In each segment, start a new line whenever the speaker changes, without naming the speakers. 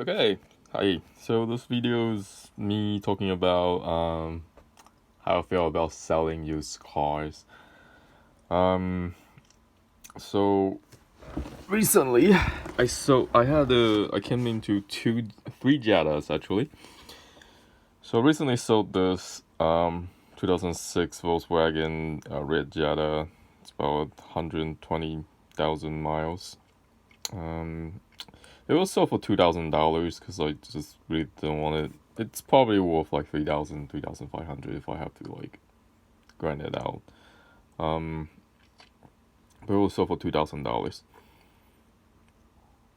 Okay, hi. So this video is me talking about how I feel about selling used cars. Um, so recently I came into three Jettas actually. So recently sold this 2006 Volkswagen red Jetta. It's about 120,000 miles. Um, It was sold for $2,000 because I just really didn't want it. It's probably worth like 3,000, 3,500 if I have to like grind it out. Um, but it was sold for $2,000.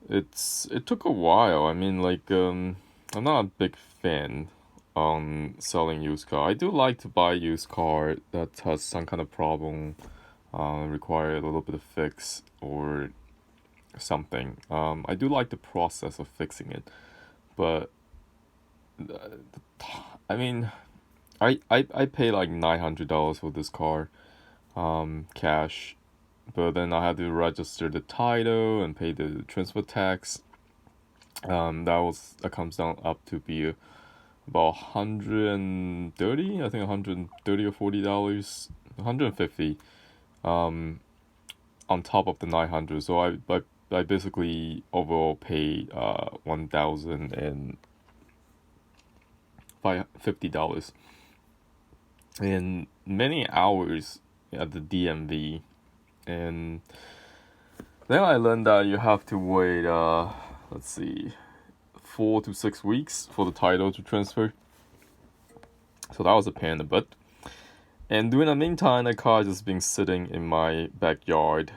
It took a while. I mean, I'm not a big fan on selling used car. I do like to buy used car that has some kind of problem, require a little bit of fix or something. I do like the process of fixing it, but I mean, I pay like $900 for this car, cash, but then I had to register the title and pay the transfer tax. That comes down up to be about 130, I think 130 or $40, 150, on top of the 900. So I basically overall paid $1,050 in many hours at the DMV, and then I learned that you have to wait, let's see, 4 to 6 weeks for the title to transfer. So that was a pain in the butt. And during the meantime, the car just been sitting in my backyard,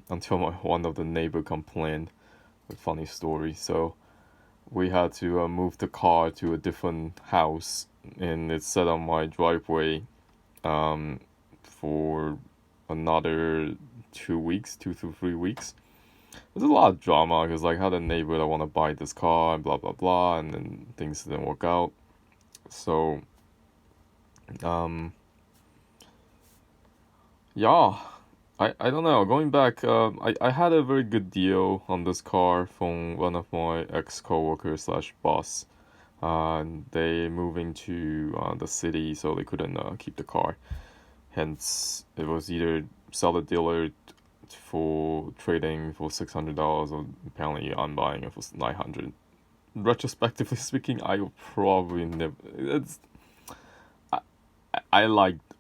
until one of the neighbor complained. A funny story. So we had to move the car to a different house, and it's set on my driveway, for another 2 weeks, 2 to 3 weeks. There's a lot of drama because like I had a neighbor that want to buy this car and blah blah blah, and then things didn't work out. So, um, yeah, I don't know. Going back, I had a very good deal on this car from one of my ex coworkers slash boss. They moving to the city, so they couldn't keep the car. Hence, it was either sell the dealer for trading for $600, or apparently I'm buying it for 900. Retrospectively speaking, I would probably never. I,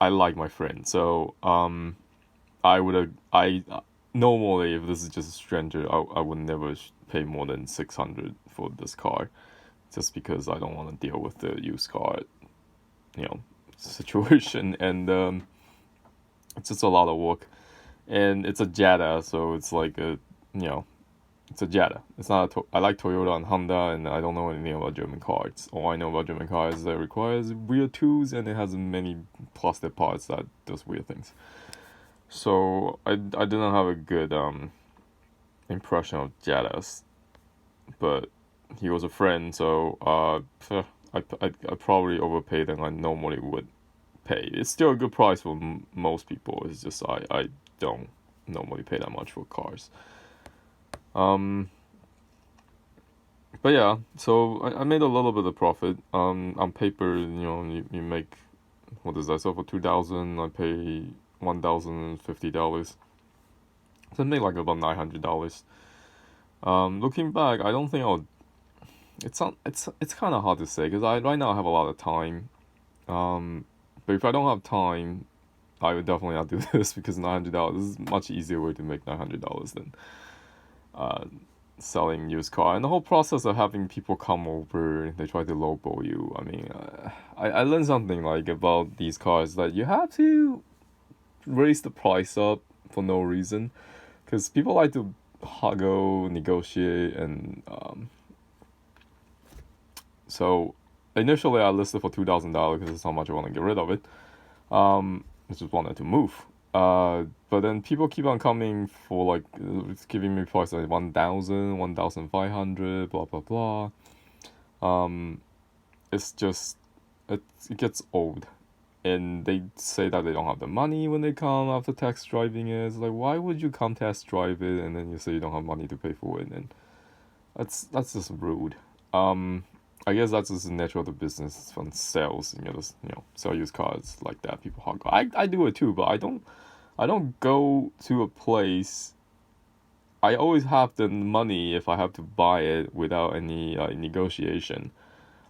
I like my friend, so I would I normally, if this is just a stranger, I would never pay more than 600 for this car, just because I don't want to deal with the used car, you know, situation, and it's just a lot of work. And it's a Jetta, so it's like you know, it's a Jetta. It's not I like Toyota and Honda, and I don't know anything about German cars. All I know about German cars is that it requires weird tools, and it has many plastic parts that does weird things. So I didn't have a good impression of Jettas, but he was a friend, so I probably overpaid than I normally would pay. It's still a good price for most people. It's just I don't normally pay that much for cars. Um, but yeah, so I made a little bit of profit. On paper, you make, what is that? So for 2,000, I pay $1,050. So I made like about $900. Looking back, I don't think I'll. It's not. It's kind of hard to say because I right now I have a lot of time. Um, but if I don't have time, I would definitely not do this because $900 is a much easier way to make $900 than uh, selling used car. And the whole process of having people come over, they try to lowball you. I mean, I learned something like about these cars that you have to raise the price up for no reason, because people like to haggle, negotiate, and so initially I listed for $2,000 because that's how much I want to get rid of it. I just wanted to move. But then people keep on coming for like giving me price like 1,000, 1,500, blah blah blah. Um, it's just it gets old, and they say that they don't have the money when they come after test driving it. It's like, why would you come test drive it and then you say you don't have money to pay for it? And that's just rude. I guess that's just the nature of the business from sales. Just sell used cars like that. People hog. I do it too, but I don't go to a place. I always have the money if I have to buy it without any negotiation.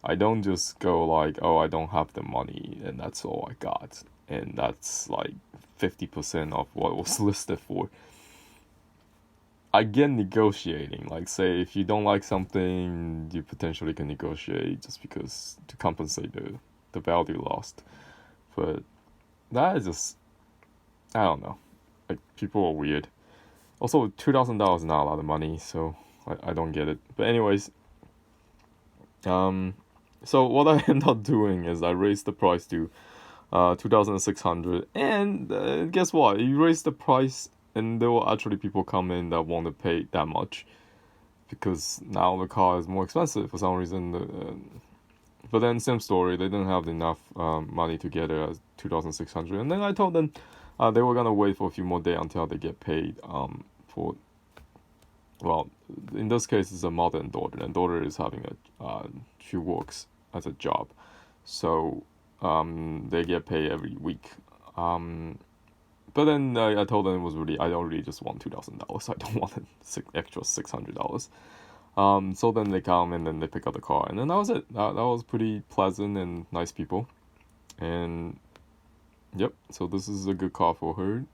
I don't just go like, oh, I don't have the money and that's all I got, and that's like 50% of what it was listed for. I get negotiating. Like, say, if you don't like something, you potentially can negotiate just because to compensate the value lost. But that is just, I don't know. Like, people are weird. Also, $2,000 is not a lot of money, so I don't get it. But anyways, so what I end up doing is I raised the price to 2,600, and guess what? You raise the price, and there will actually people come in that want to pay that much, because now the car is more expensive for some reason. But then same story, they didn't have enough money to get it at 2,600, and then I told them they were gonna wait for a few more days until they get paid for. Well, in this case, it's a mother and daughter, and daughter is having she works as a job, so they get paid every week. But then I told them it was really, I don't really just want $2,000. I don't want an extra $600. So then they come and then they pick up the car, and then that was it. That was pretty pleasant and nice people, and yep. So this is a good car for her.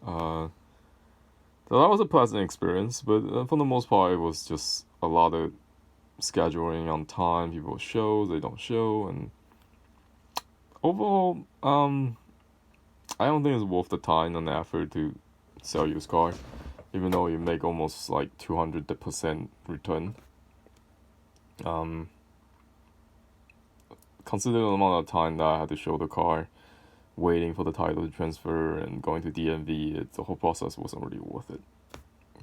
So that was a pleasant experience, but for the most part, it was just a lot of scheduling on time. People show, they don't show, and overall, I don't think it's worth the time and the effort to sell used car, even though you make almost like 200% return. Considering the amount of time that I had to show the car, waiting for the title to transfer and going to DMV, the whole process wasn't really worth it.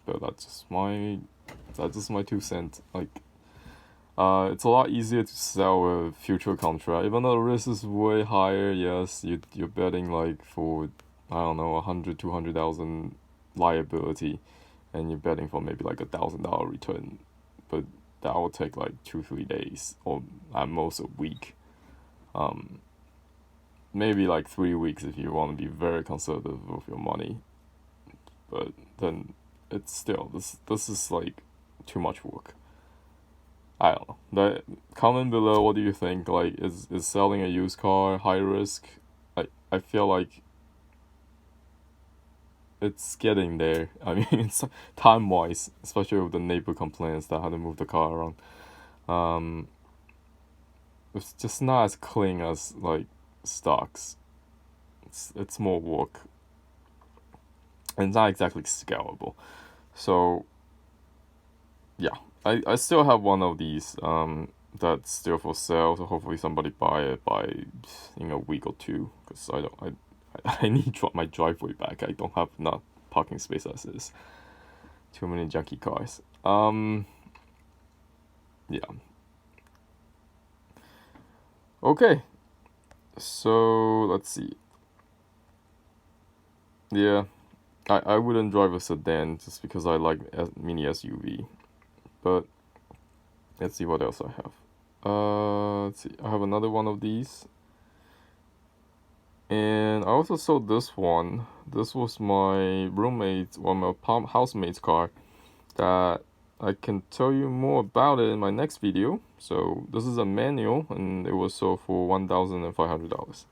But that's just my 2 cents. Like, it's a lot easier to sell a future contract, even though the risk is way higher. Yes, you're betting like for, I don't know, 100, 200,000 liability, and you're betting for maybe like $1,000 return, but that will take like 2-3 days, or at most a week. Maybe like 3 weeks if you want to be very conservative with your money. But then it's still, this is like too much work. I don't know. Comment below, what do you think? Like, is selling a used car high risk? I feel like it's getting there. I mean, it's time wise, especially with the neighbor complaints that had to move the car around. It's just not as clean as like stocks. It's more work, and it's not exactly scalable. So yeah, I still have one of these that's still for sale. So hopefully somebody buy it by in a week or two, because I need my driveway back. I don't have enough parking space as is. Too many junky cars. Yeah. Okay. So let's see. Yeah, I wouldn't drive a sedan just because I like mini SUV. But let's see what else I have. Let's see. I have another one of these. And I also sold this one. This was my roommate's, or my housemate's car that I can tell you more about it in my next video. So this is a manual, and it was sold for $1,500.